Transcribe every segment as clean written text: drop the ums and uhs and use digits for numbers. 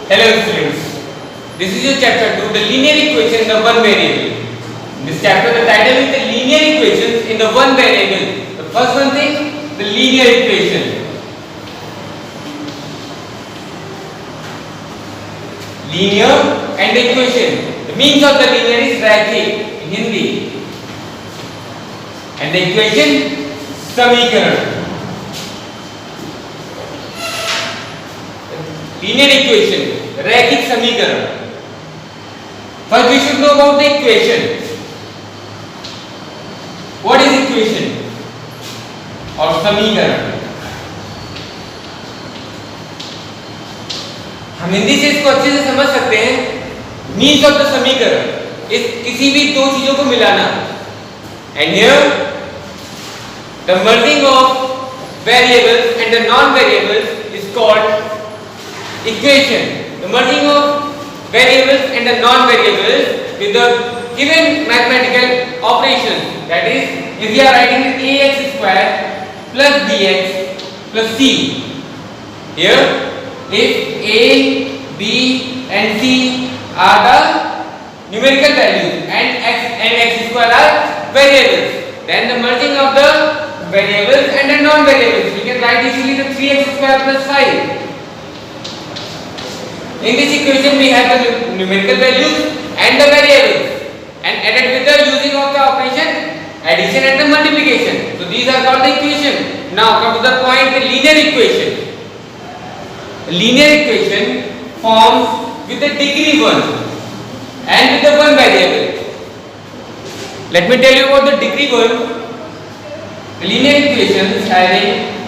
Hello students, this is your chapter 2, the linear equation in the one variable. In this chapter the title is the linear equations in the one variable. The first one thing, the linear equation. Linear and the equation. The means of the linear is रैखिक in Hindi. And the equation समीकरण. Linear equation, रैखिक समीकरण. First we should know about the equation. What is equation or समीकरण? हम हिंदी से इसको अच्छे से समझ सकते हैं. मीन्स ऑफ द समीकरण इस किसी भी दो चीजों को मिलाना. And here the merging of variables and the non-variables is called equation. The merging of variables and the non-variables with the given mathematical operations. That is, if we are writing ax square plus bx plus c. Here, if a, b and c are the numerical values and x square are variables, then the merging of the variables and the non-variables, we can write easily the 3x square plus 5. In this equation we have the numerical values and the variables and added with the using of the operation addition and the multiplication. So these are called the equation. Now come to the point, the linear equation. The linear equation forms with the degree 1 and with the one variable. Let me tell you about the degree 1. The linear equation is having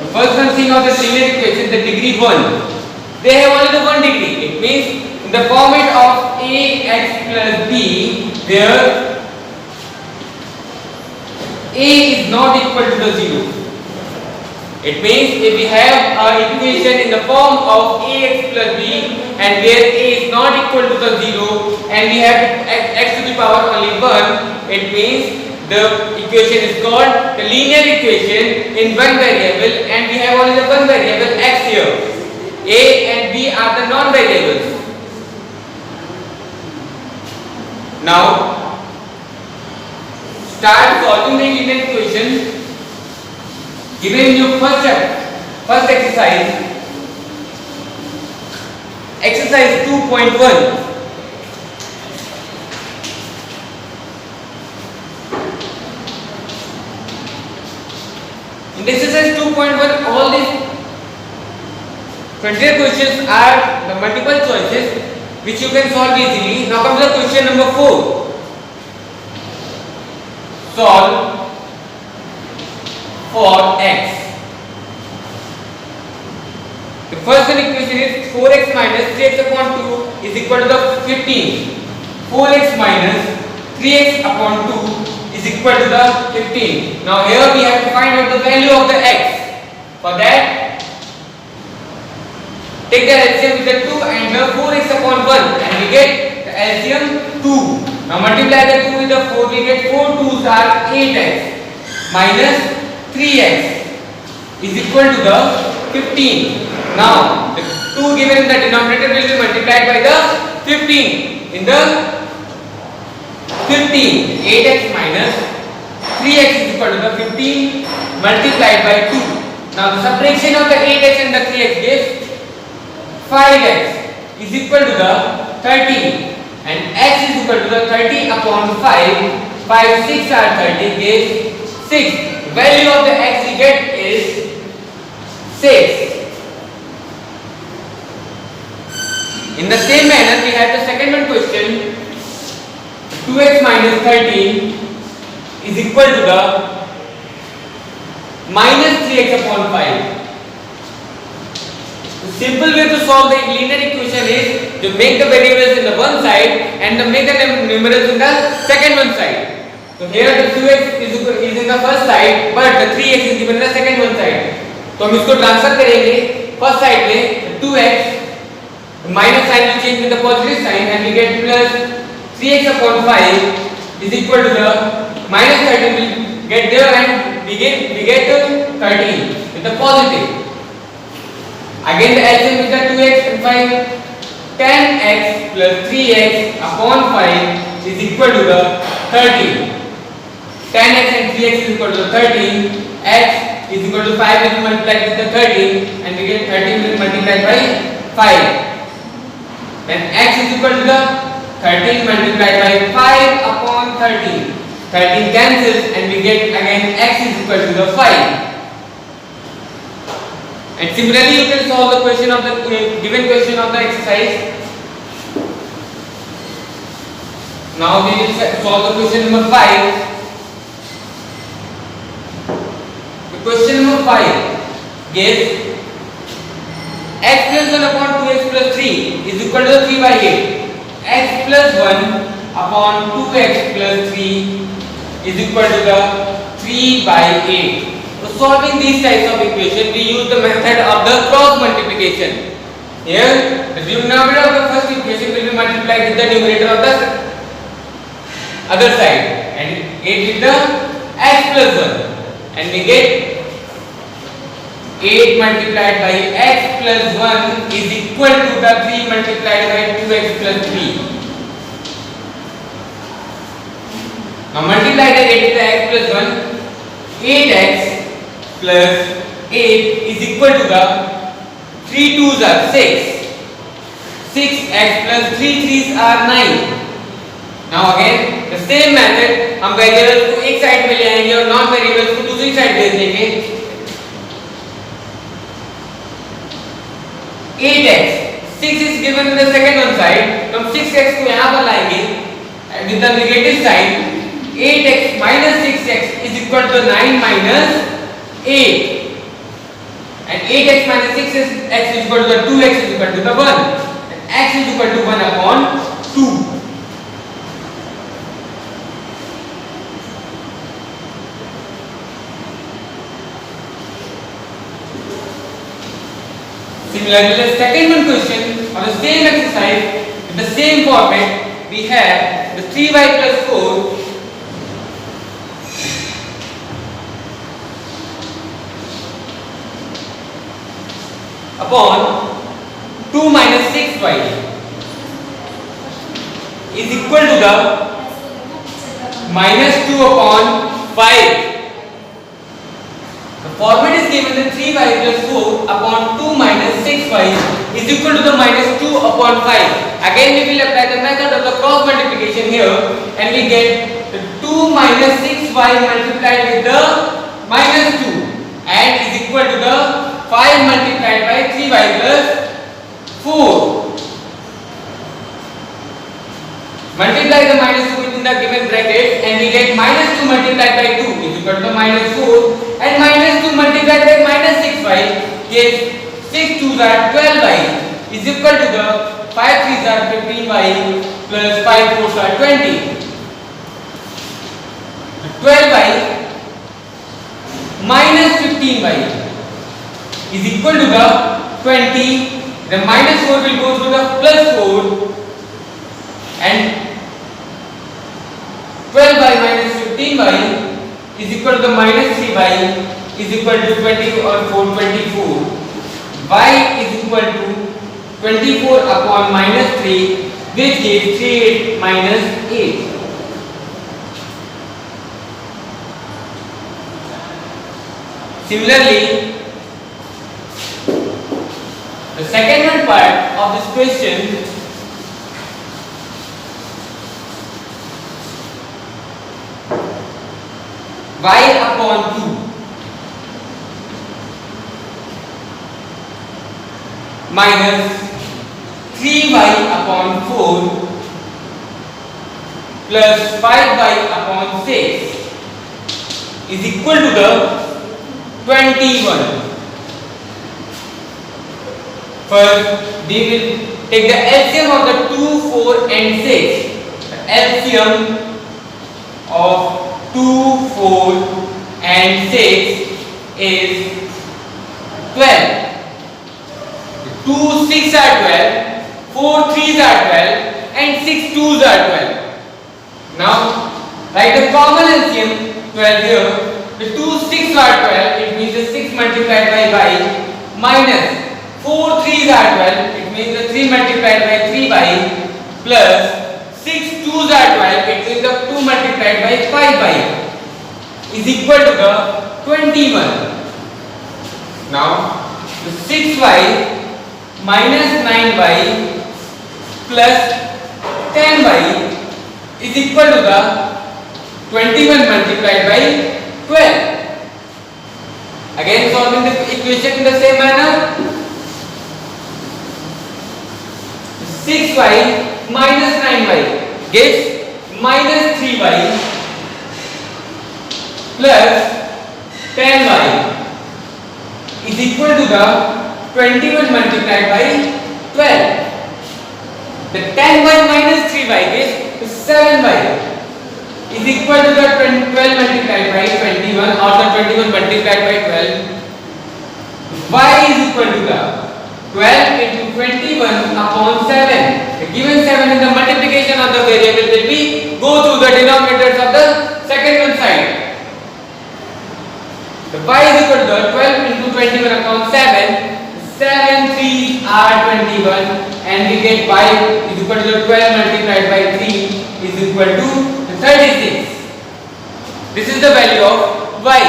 first one thing of the linear equation, the degree 1. They have only the 1 degree. It means in the format of ax plus b, where a is not equal to the 0. It means if we have our equation in the form of ax plus b and where a is not equal to the 0 and we have x to the power only 1, it means the equation is called the linear equation in one variable and we have only the one variable x here. A and b are the non-variables. Now start solving the linear equation given in your first exercise. Exercise 2.1. In exercise 2.1, all these 20 questions are the multiple choices which you can solve easily. Now comes the question number 4. Solve for x. The first one equation is 4x minus 3x upon 2 is equal to the 15. 4x minus 3x upon 2 is equal to the 15. Now here we have to find out the value of the x. For that, take the LCM with the 2 and the 4x upon 1 and we get the LCM 2. Now multiply the 2 with the 4, we get 4 2s are 8x minus 3x is equal to the 15. Now the 2 given in the denominator will be multiplied by the 15. In the 15, 8x minus 3x is equal to the 15 multiplied by 2. Now the subtraction of the 8x and the 3x gives 5x is equal to the 30 and x is equal to the 30 upon 5. 5 6 are 30 gives 6. The value of the x we get is 6. In the same manner we have the second one question. 2x minus 13 is equal to the minus 3x upon 5. The simple way to solve the linear equation is to make the variables in the one side and to make the numerals in the second one side. So here the 2x is in the first side but the 3x is given in the second one side. तो हम इसको transfer करेंगे first side में 2x minus sign will change with the positive sign and we get plus 3x upon 5 is equal to the minus 13 will get there and we get 13. with the positive. Again the LCM is the 2x and 5. 10x plus 3x upon 5 is equal to the 13. 10x and 3x is equal to 13. X is equal to 5 will be multiplied with the 13 and we get 13 will be multiplied by 5. Then x is equal to the 13 multiplied by 5 upon 13. 13 cancels and we get again x is equal to the 5. And similarly you can solve the question of the given question of the exercise. Now we will solve the question number 5. The question number 5 gives x plus 1 upon 2x plus 3 is equal to 3 by 8. X plus 1 upon 2x plus 3 is equal to the 3 by 8. So solving these types of equation, we use the method of the cross multiplication. Here, the denominator of the first equation will be multiplied with the numerator of the other side, and 8 with the x plus 1, and we get 8 multiplied by x plus 1 is equal to the 3 multiplied by 2x plus 3. Now multiply the 8 with the x plus 1, 8x plus 8 is equal to the 3 2s are 6. 6x plus 3 3s are 9. Now again the same method, हम variables को एक side में ले आएंगे और non variables को दूसरी side भेज देंगे. 8x 6 is given in the second one side, तो हम 6x को यहाँ पर लाएंगे with the negative sign. 8x minus 6x is equal to 9 minus 8, and 8x minus 6x is equal to the 2x is equal to the 1, and x is equal to 1 upon 2. Similarly, the second one question on the same exercise in the same format, we have the 3y plus 4 upon 2 minus 6y is equal to the minus 2 upon 5. The format is given the 3y plus 4 upon 2 minus 6y is equal to the minus 2 upon 5. Again we will apply the method of the cross multiplication here, and we get the 2 minus 6y multiplied with the minus 2 and is equal to the 5 multiplied by 3y plus 4. Multiply the minus 2 within the given bracket and we get minus 2 multiplied by 2 is equal to minus 4, and minus 2 multiplied by minus 6y gives 6 2s are 12y is equal to the 5 3s are 15y plus 5 4s are 20. 12y minus 15y is equal to the 20. The minus 4 will go to the plus 4, and 12y minus 15y is equal to the minus 3y is equal to 20 or 4 24. Y is equal to 24 upon minus 3, which gives 3 minus 8. Similarly, the second one part of this question y upon 2 minus 3y upon 4 plus 5y upon 6 is equal to the 21. First, we will take the LCM of the 2, 4 and 6. The LCM of 2, 4 and 6 is 12. 2 6 are 12, 4 3s are 12 and 6 2s are 12. Now, write the common LCM 12 here. The 2 6 are 12, it means the 6 multiplied by minus 4 3s are 12, it means the 3 multiplied by 3y plus 6 2s are 12, it means the 2 multiplied by 5y is equal to the 21. Now the 6y minus 9y plus 10y is equal to the 21 multiplied by 12. Again solving the equation in the same manner. 6y minus 9y gives minus 3y plus 10y is equal to the 21 multiplied by 12. The 10y minus 3y gives 7y is equal to the 12 multiplied by 21 or the 21 multiplied by 12. Y is equal to the 12 into 21 upon 7. The given 7 in the multiplication of the variable will be go through the denominators of the second one side. The y is equal to the 12 into 21 upon 7. 7 3 are 21 and we get y is equal to the 12 multiplied by 3 is equal to 36. This is the value of y.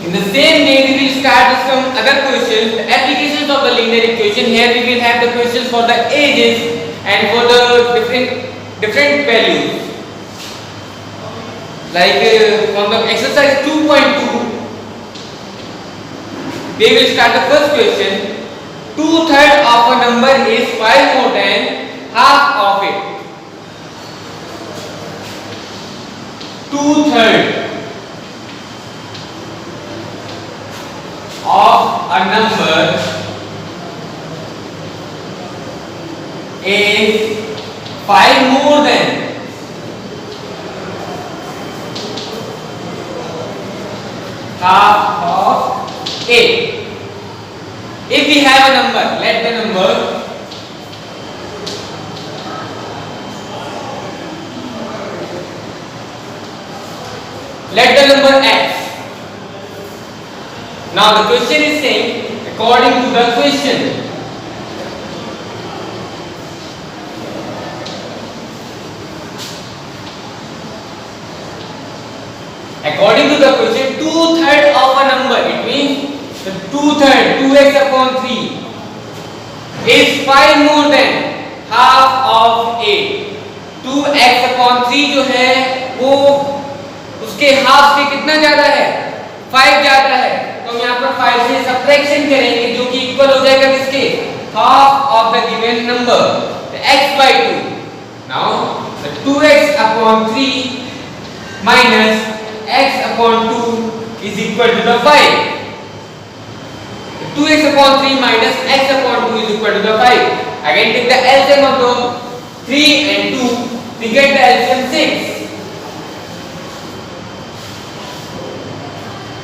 In the same way, we will start with some other questions, the applications of the linear equation. Here we will have the questions for the ages and for the different values. Like from the exercise 2.2, we will start the first question. 2/3 of a number is 5 more than half of it. 2/3 of a number is 5 more than half of it. If we have a number, let the number x. Now the question is saying according to the question. According to the question, 2/3 of a number, it means the 2/3, 2x upon 3 is 5 more than half of 8. 2x upon 3 जो है वो उसके half से कितना ज्यादा है? 5 ज्यादा है। तो हम यहाँ पर 5 से सब्ट्रैक्शन करेंगे जो कि इक्वल हो जाएगा किसके? Half of the given number, x by 2. Now the 2x upon 3 minus x upon 2 is equal to the 5. 2x upon 3 minus x upon 2 is equal to the 5. Again take the LCM of the 3 and 2, we get the LCM 6.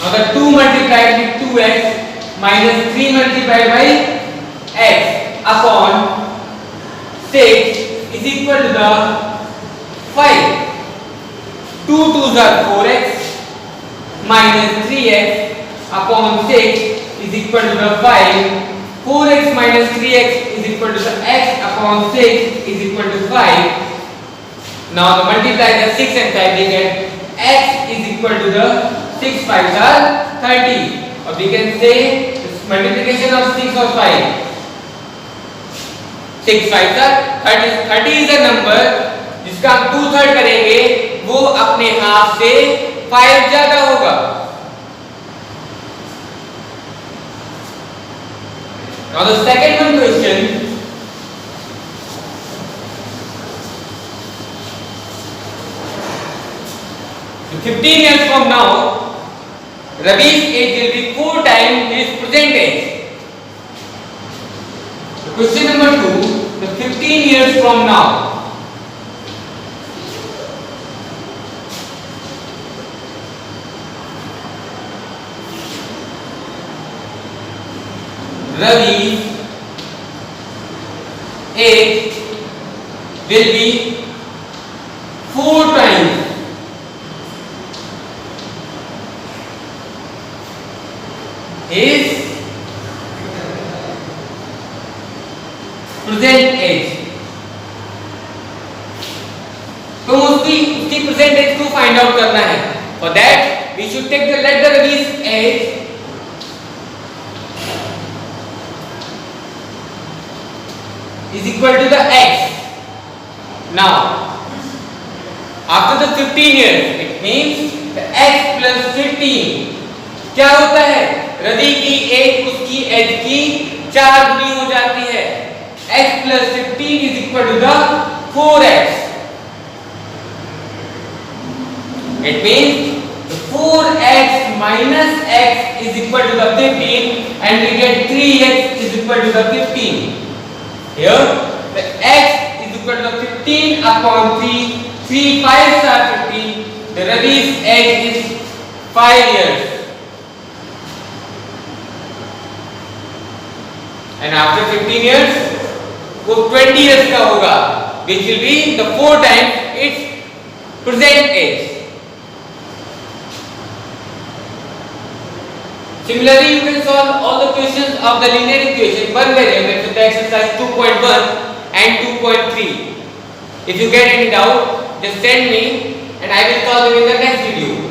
Now the 2 multiplied with 2x minus 3 multiplied by x upon 6 is equal to the 5. 2 2s are 4x minus 3x upon 6 is equal to the 5. 4x minus 3x is equal to the x upon 6 is equal to 5. Now to multiply the 6 and 5 we get x is equal to the 6 5s are 30. Or we can say this multiplication of 6 or 5. 6 5s are 30. 30 is a number जिसका हम 2/3 करेंगे वो अपने half से 5 ज्यादा होगा. Now the second one question. So 15 years from now, Ravi's age will be 4 times his present age. So question number 2. The 15 years from now, Ravi's age will be 4 times his present age. तो उसकी present age को find out करना है. For that we should take the let the Ravi's age is equal to the x. Now after the 15 years it means the x plus 15 क्या होता है? रवि की as उसकी एज की 4 गुनी हो जाती है. x plus 15 is equal to the 4x. It means the 4x minus x is equal to the 15 and we get 3x is equal to the 15. Here the x is equal to the 15 upon 3. 3 5s are 15. The Ravi's age is 5 years. And after 15 years वो 20 years का होगा, which will be the 4 times its present age. Similarly, you can solve all the questions of the linear equation one variable with the exercise 2.1 and 2.3. If you get any doubt, just send me and I will solve it in the next video.